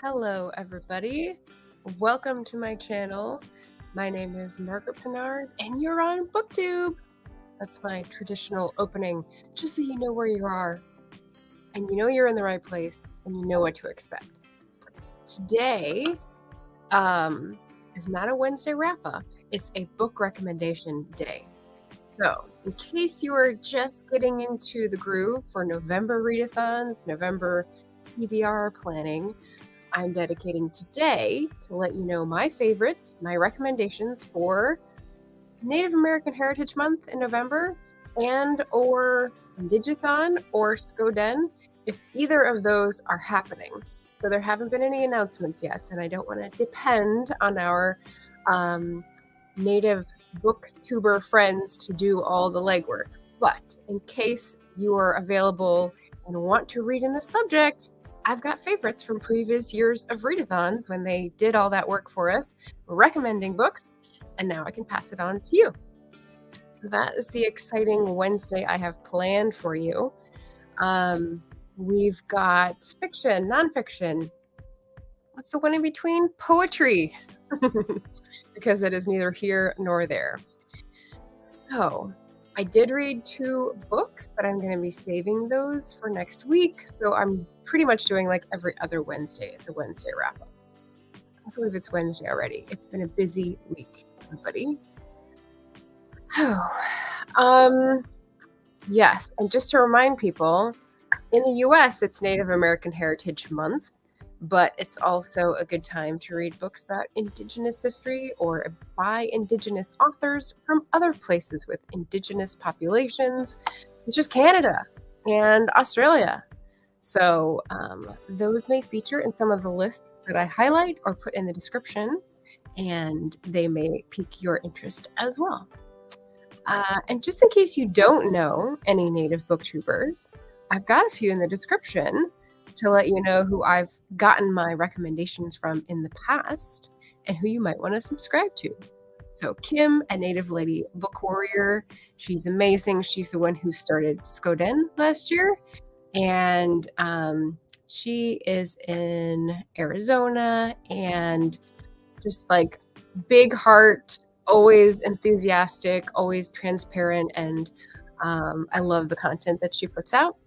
Hello, everybody. Welcome to my channel. My name is Margaret and you're on Booktube. That's my traditional opening, just so you know where you are, and you know you're in the right place, and you know what to expect. Today is not a Wednesday wrap-up. It's a book recommendation day. So, in case you are just getting into the groove for November readathons, November TBR planning, I'm dedicating today to let you know my favorites, my recommendations for Native American Heritage Month in November and or Indigathon or Skoden, if either of those are happening. So there haven't been any announcements yet, and I don't want to depend on our Native Booktuber friends to do all the legwork. But in case you are available and want to read in the subject, I've got favorites from previous years of readathons when they did all that work for us, recommending books, and now I can pass it on to you. So that is the exciting Wednesday I have planned for you. We've got fiction, nonfiction. What's the one in between? Poetry, because it is neither here nor there. So I did read 2 books, but I'm going to be saving those for next week. So I'm pretty much doing like every other Wednesday as a Wednesday wrap-up. I believe it's Wednesday already. It's been a busy week, everybody. So, yes, and just to remind people, in the US, it's Native American Heritage Month, but it's also a good time to read books about Indigenous history or by Indigenous authors from other places with Indigenous populations, such as Canada and Australia. So those may feature in some of the lists that I highlight or put in the description, and they may pique your interest as well. And just in case you don't know any Native Booktubers, I've got a few in the description to let you know who I've gotten my recommendations from in the past and who you might want to subscribe to. So Kim, a Native Lady Book Warrior, she's amazing. She's the one who started Skoden last year, and she is in Arizona and just like big heart, always enthusiastic, always transparent, and I love the content that she puts out.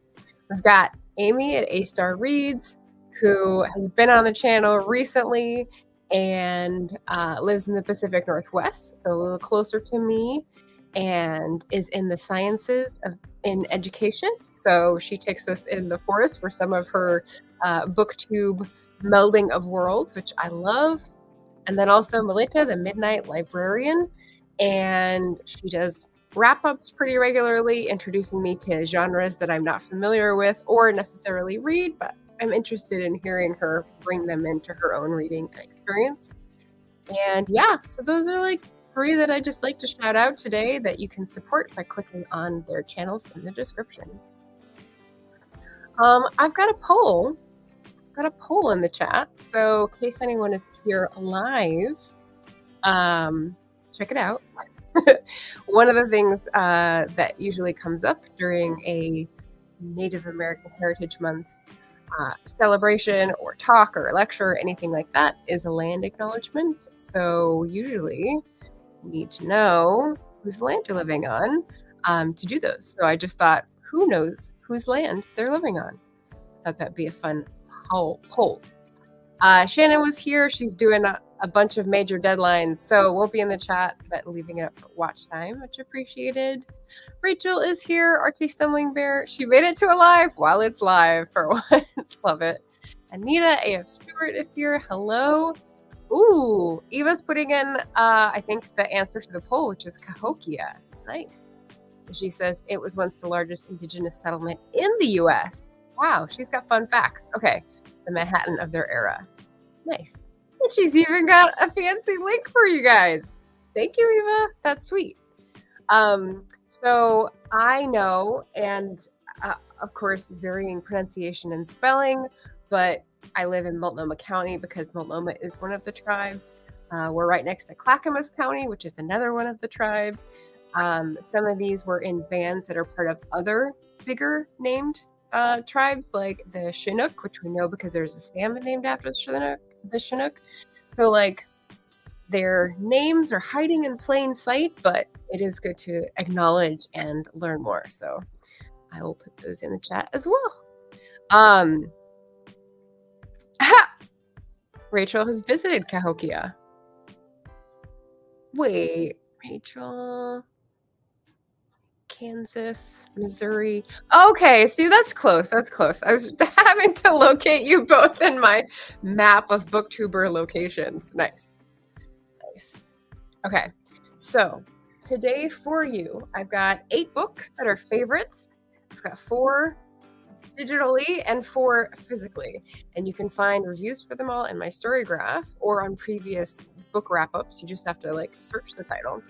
We've got Amy at A-Star Reads, who has been on the channel recently and lives in the Pacific Northwest, so a little closer to me, and is in the sciences in education. So she takes us in the forest for some of her booktube melding of worlds, which I love. And then also Melita, the Midnight Librarian, and she does wrap-ups pretty regularly, introducing me to genres that I'm not familiar with or necessarily read, but I'm interested in hearing her bring them into her own reading experience. And yeah, so those are like 3 that I just like to shout out today that you can support by clicking on their channels in the description. I've got a poll. In the chat, so in case anyone is here live, check it out. One of the things that usually comes up during a Native American Heritage Month celebration or talk or lecture or anything like that is a land acknowledgement. So usually you need to know whose land you're living on to do those. So I just thought, who knows whose land they're living on? Thought that'd be a fun poll. Shannon was here. She's doing a bunch of major deadlines, so won't be in the chat, but leaving it up for watch time, much appreciated. Rachel is here. RK Stumbling Bear. She made it to a live while it's live for once. Love it. Anita AF Stewart is here. Hello. Ooh, Eva's putting in, I think, the answer to the poll, which is Cahokia. Nice. She says it was once the largest Indigenous settlement in the U.S. Wow, she's got fun facts. Okay, the Manhattan of their era. Nice. And she's even got a fancy link for you guys. Thank you, Eva. That's sweet. So I know, and of course, varying pronunciation and spelling, but I live in Multnomah County because Multnomah is one of the tribes. We're right next to Clackamas County, which is another one of the tribes. Some of these were in bands that are part of other bigger named tribes like the Chinook, which we know because there's a salmon named after the Chinook. So like their names are hiding in plain sight, but it is good to acknowledge and learn more. So I will put those in the chat as well. Rachel has visited Cahokia. Wait, Rachel, Kansas, Missouri. Okay, see, that's close. That's close. I was having to locate you both in my map of booktuber locations. Nice. Nice. Okay, so today for you, I've got 8 books that are favorites. I've got 4 digitally and 4 physically. And you can find reviews for them all in my story graph or on previous book wrap-ups. You just have to like search the title.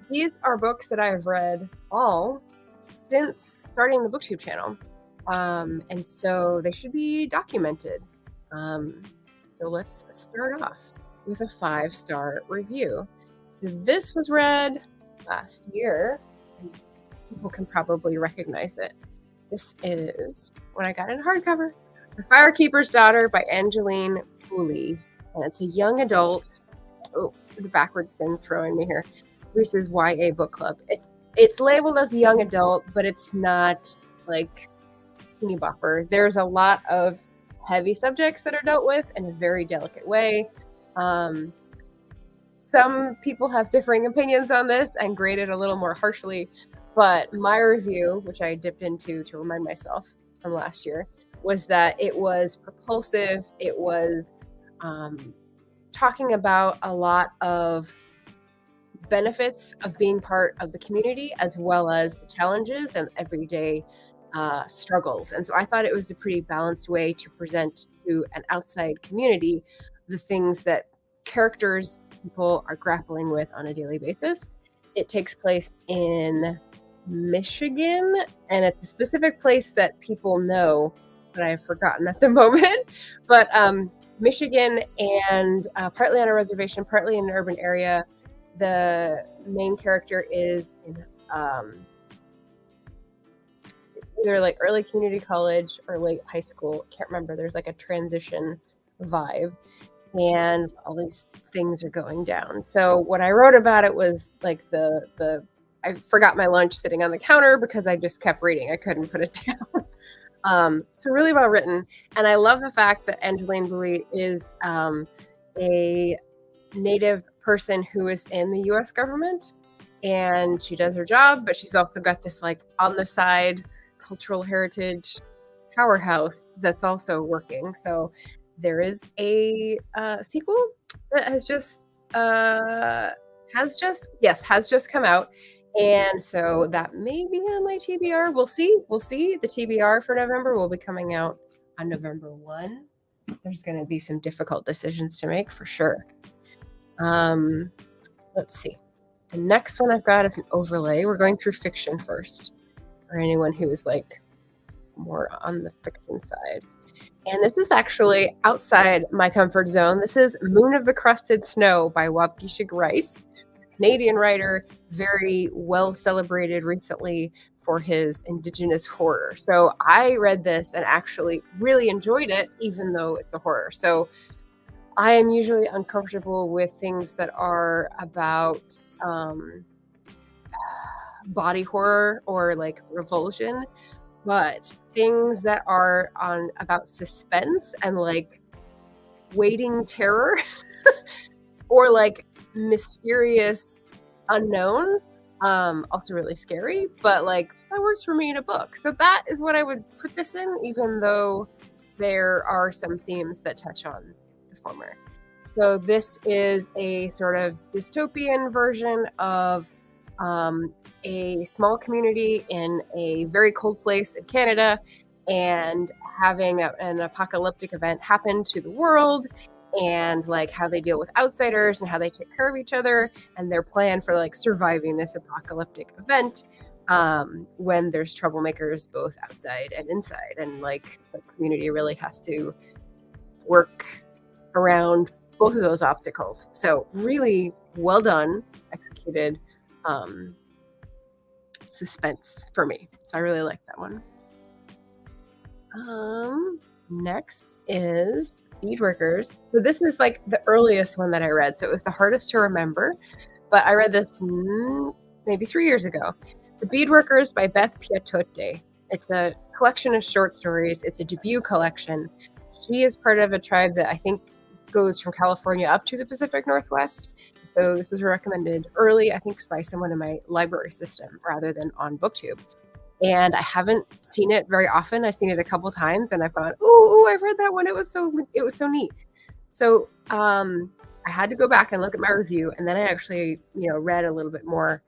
These are books that I have read all since starting the Booktube channel. And so they should be documented. So let's start off with a 5-star review. So this was read last year. People can probably recognize it. This is, when I got it in hardcover, The Firekeeper's Daughter by Angeline Pooley. And it's a young adult. Oh, the backwards thing throwing me here. Reese's YA book club. It's labeled as young adult, but it's not like teeny bopper. There's a lot of heavy subjects that are dealt with in a very delicate way. Some people have differing opinions on this and grade it a little more harshly. But my review, which I dipped into to remind myself from last year, was that it was propulsive. It was talking about a lot of benefits of being part of the community, as well as the challenges and everyday struggles. And so I thought it was a pretty balanced way to present to an outside community the things that people are grappling with on a daily basis. It takes place in Michigan, and it's a specific place that people know, but I've forgotten at the moment. But Michigan, and partly on a reservation, partly in an urban area. The main character is in it's either like early community college or late high school. Can't remember. There's like a transition vibe, and all these things are going down. So what I wrote about it was like I forgot my lunch sitting on the counter because I just kept reading. I couldn't put it down. So really well written. And I love the fact that Angeline Pooley is a Native person who is in the US government, and she does her job, but she's also got this like on the side cultural heritage powerhouse that's also working. So there is a sequel that has just come out. And so that may be on my TBR. We'll see. The TBR for November will be coming out on November 1. There's going to be some difficult decisions to make for sure. Let's see. The next one I've got is an overlay. We're going through fiction first for anyone who is like more on the fiction side. And this is actually outside my comfort zone. This is Moon of the Crusted Snow by Waubgeshig Rice. Canadian writer, very well celebrated recently for his Indigenous horror. So I read this and actually really enjoyed it, even though it's a horror. So I am usually uncomfortable with things that are about body horror or like revulsion, but things that are about suspense and like waiting terror or like mysterious unknown, also really scary, but like that works for me in a book. So that is what I would put this in, even though there are some themes that touch on the former. So this is a sort of dystopian version of a small community in a very cold place in Canada, and having an apocalyptic event happen to the world, and like how they deal with outsiders and how they take care of each other and their plan for like surviving this apocalyptic event when there's troublemakers both outside and inside, and like the community really has to work around both of those obstacles. So really well done, executed suspense for me. So I really like that one. Next is Beadworkers. So this is like the earliest one that I read. So it was the hardest to remember, but I read this maybe 3 years ago. The Beadworkers by Beth Piatote. It's a collection of short stories. It's a debut collection. She is part of a tribe that I think goes from California up to the Pacific Northwest. So this was recommended early, I think, by someone in my library system rather than on Booktube. And I haven't seen it very often. I've seen it a couple times, and I thought, "Ooh, I've read that one. It was so neat." So I had to go back and look at my review, and then I actually, read a little bit more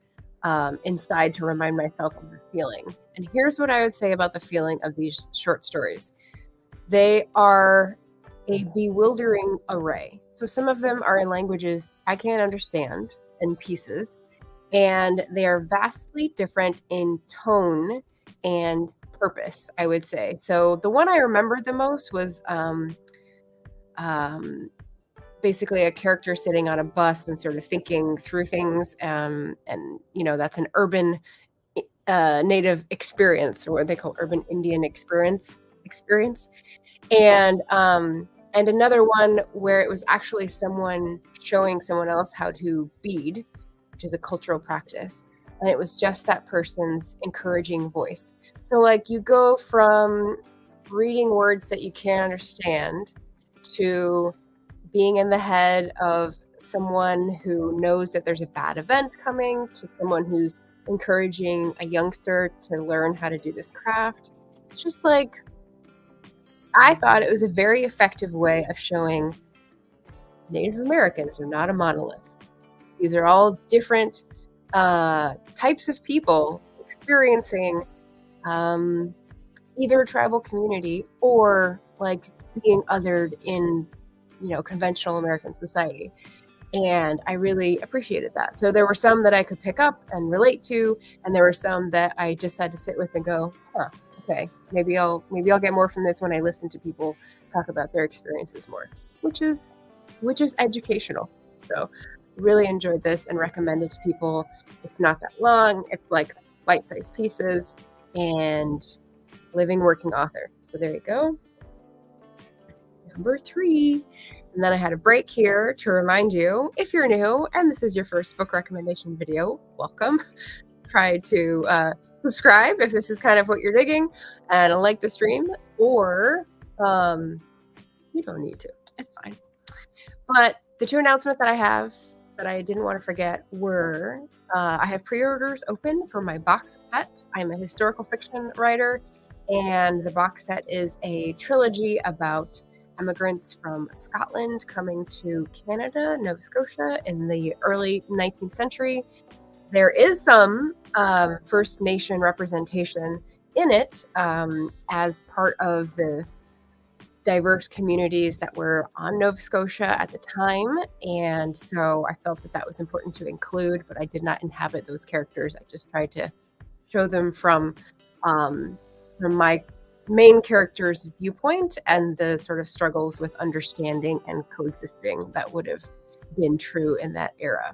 inside to remind myself of the feeling. And here's what I would say about the feeling of these short stories. They are a bewildering array. So some of them are in languages I can't understand in pieces, and they are vastly different in tone and purpose, I would say. So the one I remembered the most was basically a character sitting on a bus and sort of thinking through things, and that's an urban native experience, or what they call urban Indian experience. And another one where it was actually someone showing someone else how to bead, which is a cultural practice. And it was just that person's encouraging voice. So like you go from reading words that you can't understand to being in the head of someone who knows that there's a bad event coming, to someone who's encouraging a youngster to learn how to do this craft. It's just like, I thought it was a very effective way of showing Native Americans are not a monolith. These are all different types of people experiencing either a tribal community or like being othered in, conventional American society. And I really appreciated that. So there were some that I could pick up and relate to, and there were some that I just had to sit with and go, okay, maybe I'll get more from this when I listen to people talk about their experiences more, which is educational. So really enjoyed this and recommend it to people. It's not that long. It's like bite-sized pieces, and living working author. So there you go. Number 3. And then I had a break here to remind you, if you're new and this is your first book recommendation video, welcome. Try to subscribe if this is kind of what you're digging, and like the stream, or you don't need to. It's fine. But the 2 announcements that I have that I didn't want to forget were I have pre-orders open for my box set. I'm a historical fiction writer, and the box set is a trilogy about immigrants from Scotland coming to Canada, Nova Scotia in the early 19th century. There is some First Nation representation in it as part of the diverse communities that were on Nova Scotia at the time. And so I felt that was important to include, but I did not inhabit those characters. I just tried to show them from my main character's viewpoint and the sort of struggles with understanding and coexisting that would have been true in that era.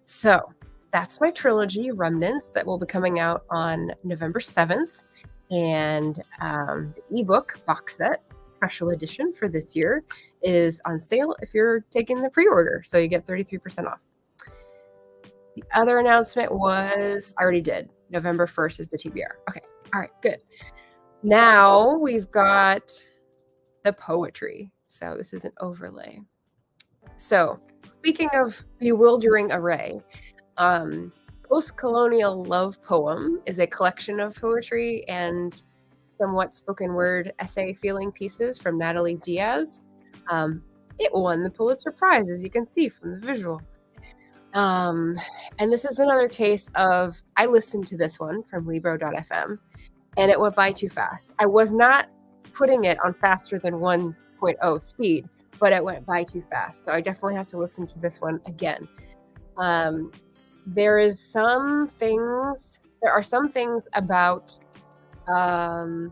So that's my trilogy, Remnants, that will be coming out on November 7th. And the ebook box set, special edition for this year, is on sale if you're taking the pre-order. So you get 33% off. The other announcement was, I already did. November 1st is the TBR. Okay. All right, good. Now we've got the poetry. So this is an overlay. So speaking of bewildering array, Post-Colonial Love Poem is a collection of poetry and somewhat spoken word essay feeling pieces from Natalie Diaz. It won the Pulitzer Prize, as you can see from the visual. And this is another case of, I listened to this one from Libro.fm, and it went by too fast. I was not putting it on faster than 1.0 speed, but it went by too fast. So I definitely have to listen to this one again. There are some things about I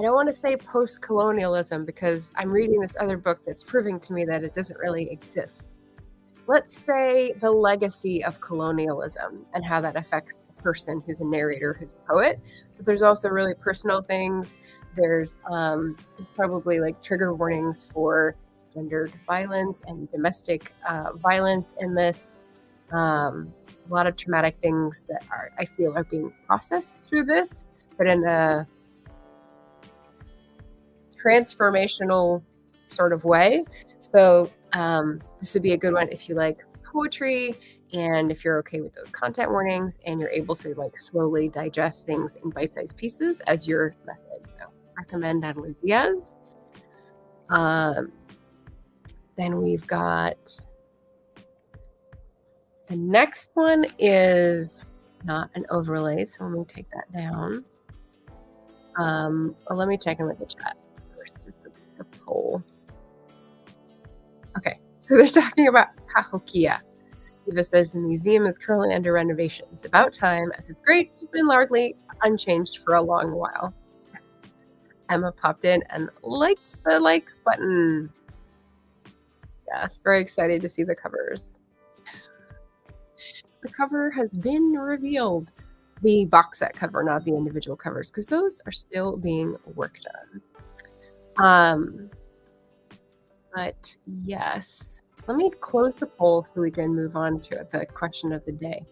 don't want to say post-colonialism, because I'm reading this other book that's proving to me that it doesn't really exist. let's say the legacy of colonialism and how that affects the person who's a narrator, who's a poet. But there's also really personal things. There's probably like trigger warnings for gendered violence and domestic violence in this. A lot of traumatic things that I feel are being processed through this, but in a transformational sort of way. So this would be a good one if you like poetry and if you're okay with those content warnings and you're able to like slowly digest things in bite-sized pieces as your method. So recommend Natalie Diaz. Then we've got the next one is not an overlay, so let me take that down. Well, let me check in with the chat first, the poll. Okay, so they're talking about Cahokia. Eva says the museum is currently under renovations. About time, as it's great, been largely unchanged for a long while. Emma popped in and liked the like button. Yes, very excited to see the covers. The cover has been revealed. The box set cover, not the individual covers, because those are still being worked on. But yes, let me close the poll so we can move on to the question of the day.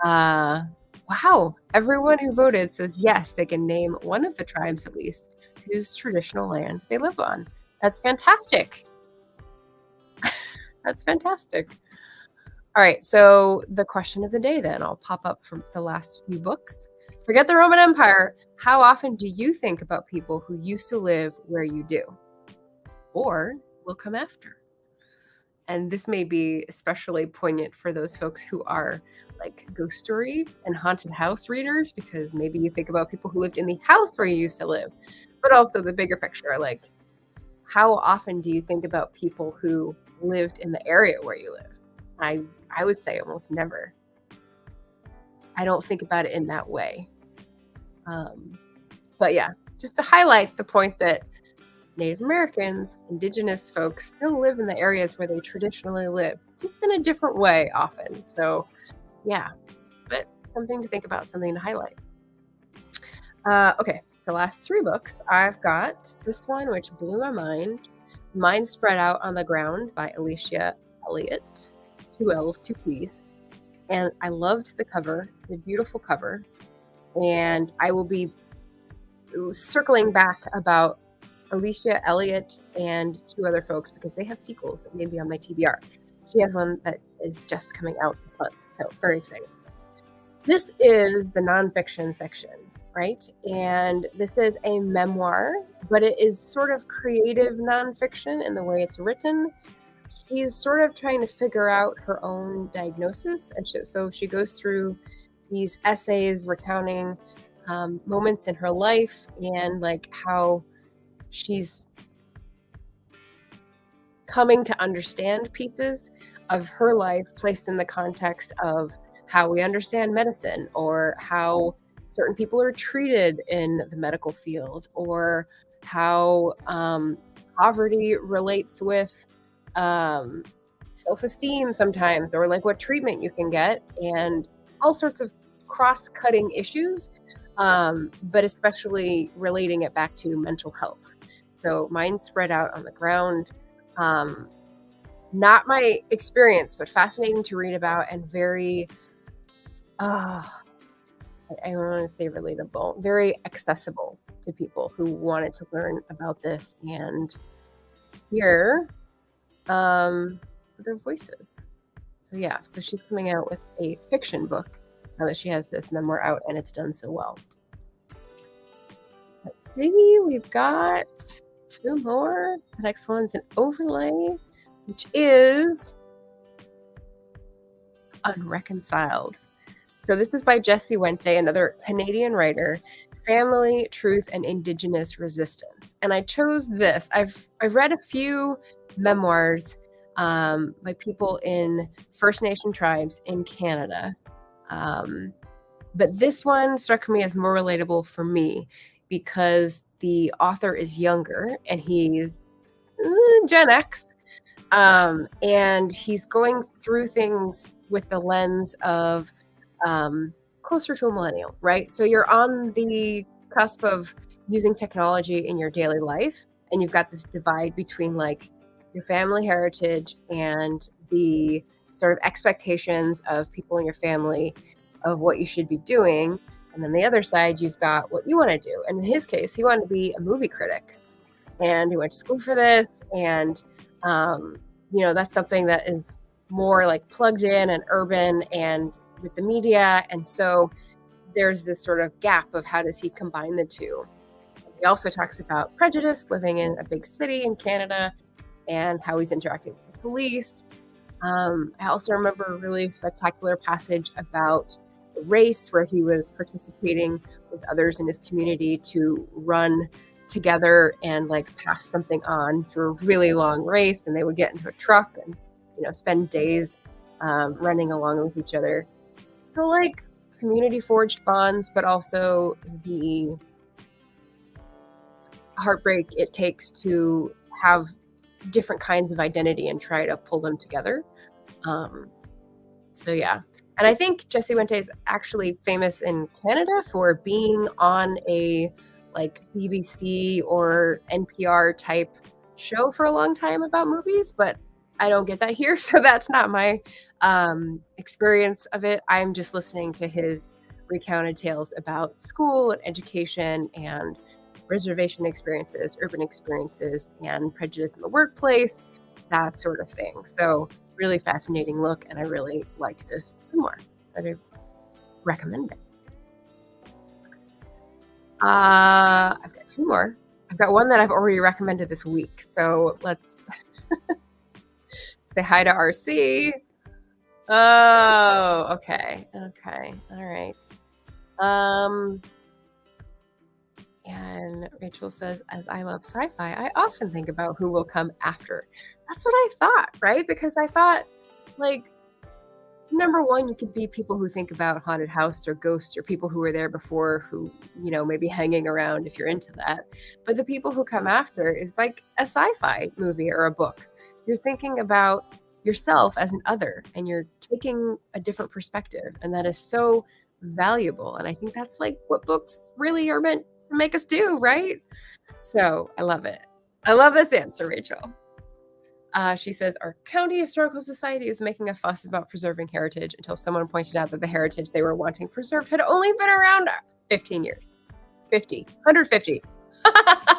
Wow, everyone who voted says yes, they can name one of the tribes at least whose traditional land they live on. That's fantastic. That's fantastic. All right, so the question of the day then, I'll pop up from the last few books. Forget the Roman Empire. How often do you think about people who used to live where you do? Or will come after? And this may be especially poignant for those folks who are like ghost story and haunted house readers, because maybe you think about people who lived in the house where you used to live, but also the bigger picture, like how often do you think about people who lived in the area where you live? I would say almost never. I don't think about it in that way. But yeah, just to highlight the point that Native Americans, Indigenous folks still live in the areas where they traditionally live, just in a different way often. So yeah, but something to think about, something to highlight. Okay, so last 3 books. I've got this one, which blew my mind. Mind Spread Out on the Ground by Alicia Elliott. 2 L's, 2 P's. And I loved the cover. It's a beautiful cover. And I will be circling back about Alicia Elliott and 2 other folks because they have sequels that may be on my TBR. She has one that is just coming out this month. So very exciting. This is the nonfiction section, right? And this is a memoir, but it is sort of creative nonfiction in the way it's written. She's sort of trying to figure out her own diagnosis. And so she goes through these essays recounting moments in her life and like how she's coming to understand pieces of her life placed in the context of how we understand medicine or how certain people are treated in the medical field or how poverty relates with self-esteem sometimes, or like what treatment you can get, and all sorts of cross-cutting issues, but especially relating it back to mental health. So Mind Spread Out on the Ground, not my experience, but fascinating to read about and very, I don't want to say relatable, very accessible to people who wanted to learn about this and hear their voices. So yeah, so she's coming out with a fiction book now that she has this memoir out and it's done so well. Let's see, we've got 2 more. The next one's an overlay, which is Unreconciled. So this is by Jessie Wente, another Canadian writer, Family, Truth, and Indigenous Resistance. And I chose this. I've read a few memoirs by people in First Nation tribes in Canada. But this one struck me as more relatable for me because the author is younger and he's Gen X. And he's going through things with the lens of closer to a millennial, right? So you're on the cusp of using technology in your daily life, and you've got this divide between like your family heritage and the sort of expectations of people in your family of what you should be doing. And then the other side, you've got what you want to do. And in his case, he wanted to be a movie critic, and he went to school for this. And, that's something that is more like plugged in and urban and with the media. And so there's this sort of gap of how does he combine the two. He also talks about prejudice, living in a big city in Canada, and how he's interacting with the police. I also remember a really spectacular passage about race where he was participating with others in his community to run together and like pass something on through a really long race, and they would get into a truck and spend days running along with each other. So like community forged bonds, but also the heartbreak it takes to have different kinds of identity and try to pull them together. So yeah. And I think Jesse Wente is actually famous in Canada for being on a like BBC or NPR type show for a long time about movies, but I don't get that here. So that's not my experience of it. I'm just listening to his recounted tales about school and education and reservation experiences, urban experiences, and prejudice in the workplace, that sort of thing. So really fascinating look, and I really liked this more. So I recommend it. I've got two more. I've got one that I've already recommended this week. So let's say hi to RC. Oh, okay. Okay. All right. And Rachel says, as I love sci-fi, I often think about who will come after. That's what I thought, right? Because I thought, like, number one, you could be people who think about haunted house or ghosts or people who were there before who, maybe hanging around if you're into that. But the people who come after is like a sci-fi movie or a book. You're thinking about yourself as an other, and you're taking a different perspective. And that is so valuable. And I think that's like what books really are meant to make us do, right? So I love it. I love this answer, Rachel. She says, our county historical society is making a fuss about preserving heritage until someone pointed out that the heritage they were wanting preserved had only been around 15 years. 150.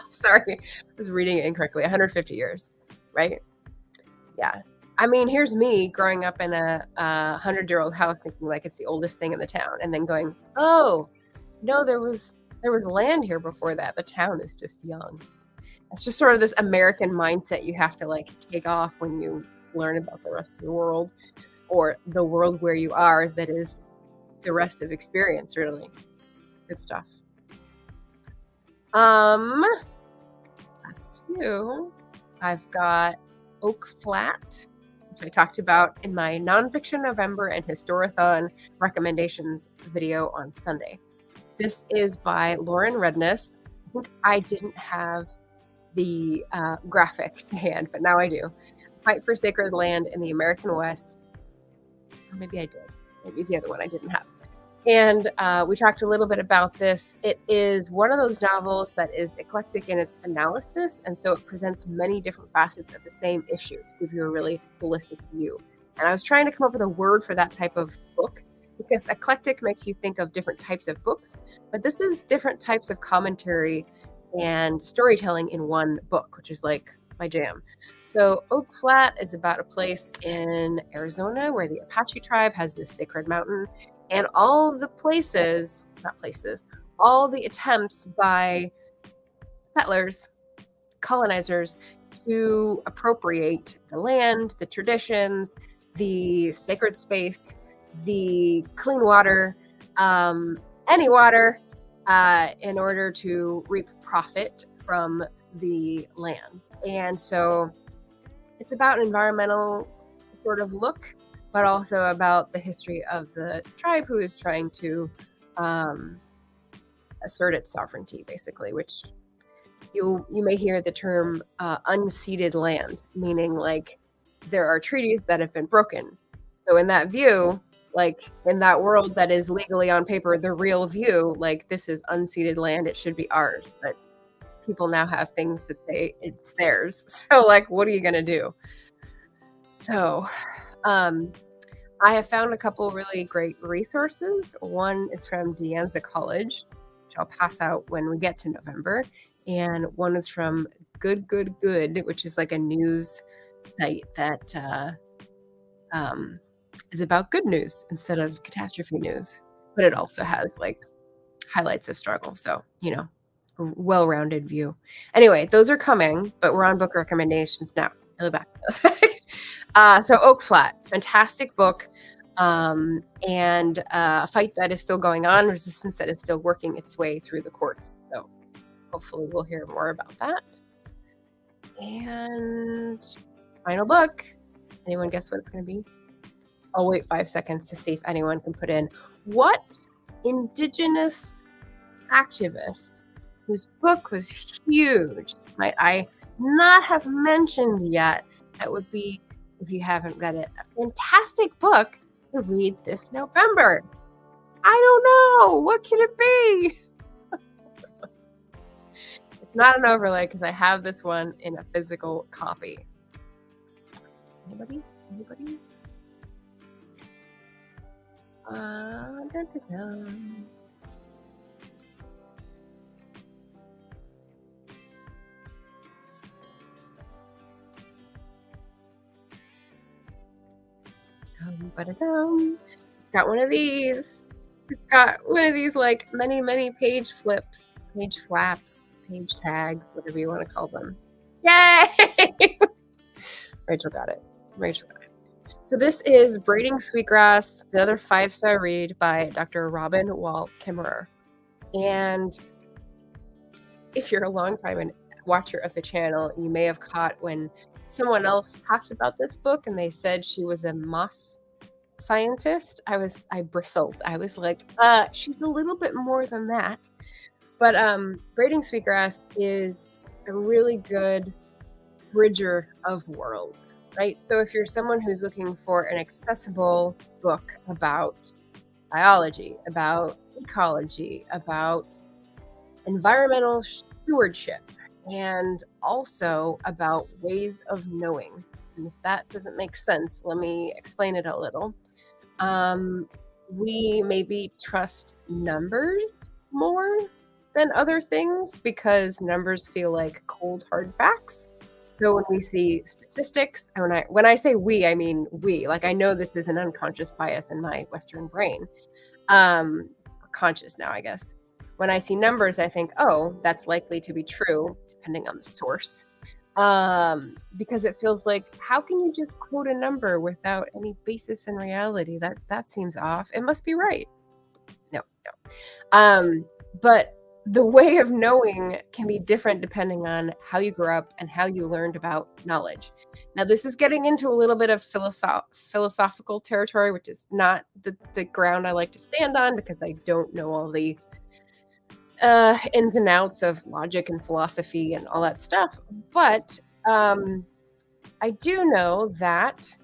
Sorry, I was reading it incorrectly. 150 years, right? Yeah. I mean, here's me growing up in a 100-year-old house thinking like it's the oldest thing in the town, and then going, oh, no, there was land here before that. The town is just young. It's just sort of this American mindset you have to like take off when you learn about the rest of the world, or the world where you are that is the rest of experience, really. Good stuff. That's two. I've got Oak Flat, which I talked about in my Nonfiction November and Historathon recommendations video on Sunday. This is by Lauren Redness. I think I didn't have the graphic to hand, but now I do. Fight for Sacred Land in the American West. Or maybe I did. Maybe it's the other one I didn't have. And we talked a little bit about this. It is one of those novels that is eclectic in its analysis, and so it presents many different facets of the same issue to give you a really holistic view. And I was trying to come up with a word for that type of book, because eclectic makes you think of different types of books, but this is different types of commentary and storytelling in one book, which is like my jam. So Oak Flat is about a place in Arizona where the Apache tribe has this sacred mountain, and all the all the attempts by settlers, colonizers, to appropriate the land, the traditions, the sacred space, the clean water, any water, in order to reap profit from the land. And so it's about an environmental sort of look, but also about the history of the tribe who is trying to assert its sovereignty, basically, which you may hear the term unceded land, meaning like there are treaties that have been broken. So in that view, like in that world that is legally on paper the real view, like this is unceded land, it should be ours, but people now have things that say it's theirs. So like, what are you gonna do? So I have found a couple really great resources. One is from De Anza College, which I'll pass out when we get to November, and one is from Good, which is like a news site that is about good news instead of catastrophe news, but it also has like highlights of struggle. So, you know, a well-rounded view. Anyway, those are coming, but we're on book recommendations now. Back. So Oak Flat, fantastic book, and a fight that is still going on, resistance that is still working its way through the courts. So hopefully we'll hear more about that. And final book. Anyone guess what it's going to be? I'll wait 5 seconds to see if anyone can put in what Indigenous activist whose book was huge might I not have mentioned yet that would be, if you haven't read it, a fantastic book to read this November. I don't know. What can it be? It's not an overlay because I have this one in a physical copy. Anybody? Dun, dun, dun. It's got one of these. It's got one of these like many page flips, page flaps, page tags, whatever you want to call them. Yay! Rachel got it. So this is Braiding Sweetgrass. It's another 5-star read by Dr. Robin Wall Kimmerer. And if you're a long-time watcher of the channel, you may have caught when someone else talked about this book and they said she was a moss scientist. I bristled. I was like, she's a little bit more than that. But Braiding Sweetgrass is a really good bridger of worlds, right? So if you're someone who's looking for an accessible book about biology, about ecology, about environmental stewardship, and also about ways of knowing. And if that doesn't make sense, let me explain it a little. We maybe trust numbers more than other things because numbers feel like cold, hard facts. So when we see statistics, and when I say we, I mean we. Like I know this is an unconscious bias in my Western brain. Conscious now, I guess. When I see numbers, I think, oh, that's likely to be true, depending on the source. Because it feels like, how can you just quote a number without any basis in reality? That seems off. It must be right. No. But the way of knowing can be different depending on how you grew up and how you learned about knowledge. Now, this is getting into a little bit of philosophical territory, which is not the ground I like to stand on because I don't know all the ins and outs of logic and philosophy and all that stuff. But I do know that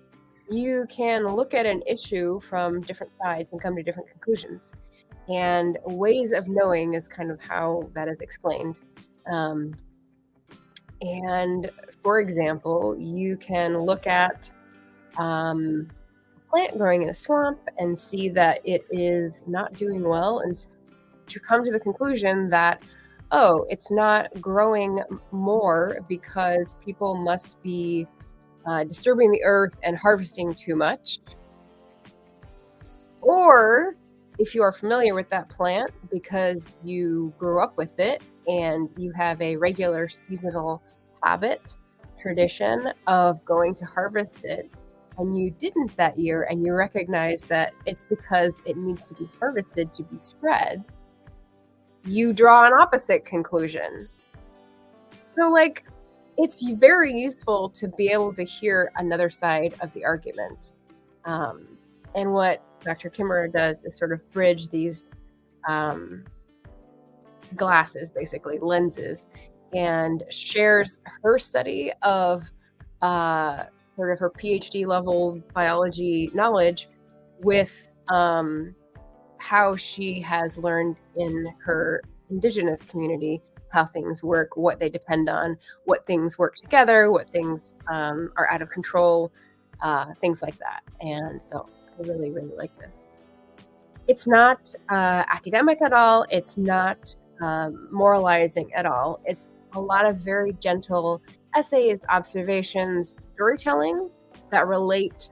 you can look at an issue from different sides and come to different conclusions. And ways of knowing is kind of how that is explained. And for example, you can look at a plant growing in a swamp and see that it is not doing well, and to come to the conclusion that, oh, it's not growing more because people must be disturbing the earth and harvesting too much. Or if you are familiar with that plant because you grew up with it and you have a regular seasonal habit, tradition of going to harvest it, and you didn't that year and you recognize that it's because it needs to be harvested to be spread, you draw an opposite conclusion. So like, it's very useful to be able to hear another side of the argument. And what Dr. Kimmerer does is sort of bridge these glasses, basically lenses, and shares her study of sort of her PhD level biology knowledge with how she has learned in her Indigenous community how things work, what they depend on, what things work together, what things are out of control, things like that. And so I really, really like this. It's not academic at all. It's not moralizing at all. It's a lot of very gentle essays, observations, storytelling that relate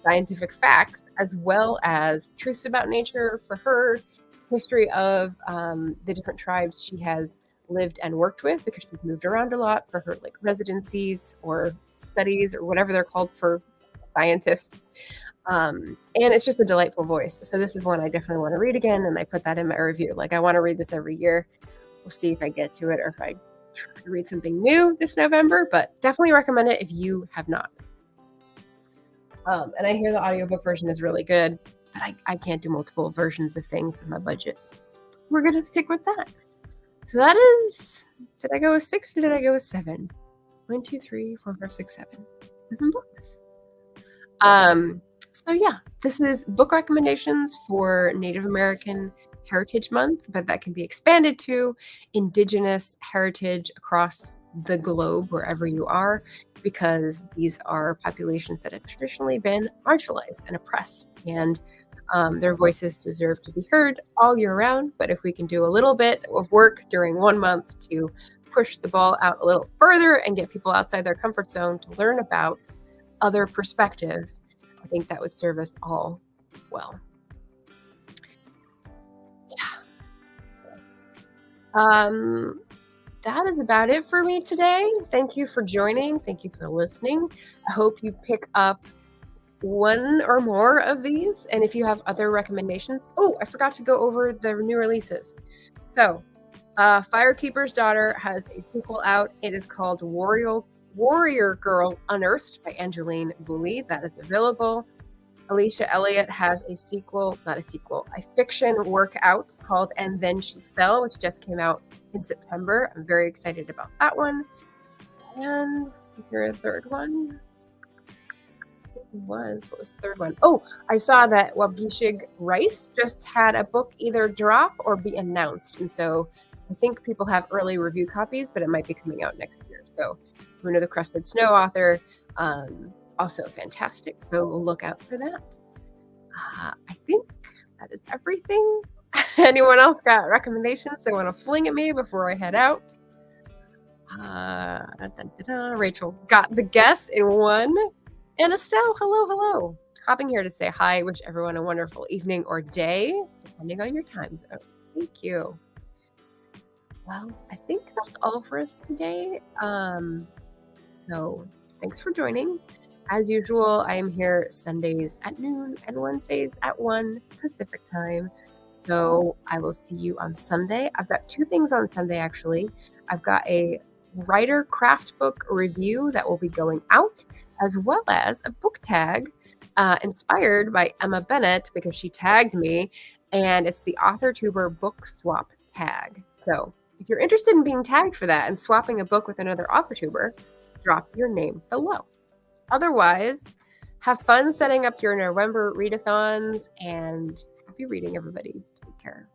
scientific facts as well as truths about nature for her, history of the different tribes she has lived and worked with, because she's moved around a lot for her like residencies or studies or whatever they're called for scientists. And it's just a delightful voice. So this is one I definitely want to read again, and I put that in my review. Like, I want to read this every year. We'll see if I get to it or if I try to read something new this November, but definitely recommend it if you have not. And I hear the audiobook version is really good, but I can't do multiple versions of things in my budget. So we're going to stick with that. So that is, did I go with 6 or did I go with 7? 1, 2, 3, 4, 5, 6, 7. 7 books. So yeah, this is book recommendations for Native American Heritage Month, but that can be expanded to Indigenous heritage across the globe, wherever you are, because these are populations that have traditionally been marginalized and oppressed, and their voices deserve to be heard all year round. But if we can do a little bit of work during one month to push the ball out a little further and get people outside their comfort zone to learn about other perspectives, I think that would serve us all well. Yeah. So, that is about it for me today. Thank you for joining. Thank you for listening. I hope you pick up one or more of these. And if you have other recommendations, oh, I forgot to go over the new releases. So, Firekeeper's Daughter has a sequel out. It is called Warrior Girl Unearthed by Angeline Woolley. That is available. Alicia Elliott has a fiction work out called And Then She Fell, which just came out in September. I'm very excited about that one. And is there a third one? What was the third one? Oh, I saw that Wabgishig Rice just had a book either drop or be announced. And so I think people have early review copies, but it might be coming out next year. So Bruno the Crusted Snow author, also fantastic. So look out for that. I think that is everything. Anyone else got recommendations they want to fling at me before I head out? Rachel got The Guess in 1. And Estelle, hello. Hopping here to say hi. Wish everyone a wonderful evening or day, depending on your time zone. Thank you. Well, I think that's all for us today. So thanks for joining. As usual, I am here Sundays at noon and Wednesdays at 1 Pacific time. So I will see you on Sunday. I've got 2 things on Sunday, actually. I've got a writer craft book review that will be going out, as well as a book tag inspired by Emma Bennett, because she tagged me, and it's the AuthorTuber book swap tag. So if you're interested in being tagged for that and swapping a book with another AuthorTuber, drop your name below. Otherwise, have fun setting up your November readathons, and happy reading, everybody. Take care.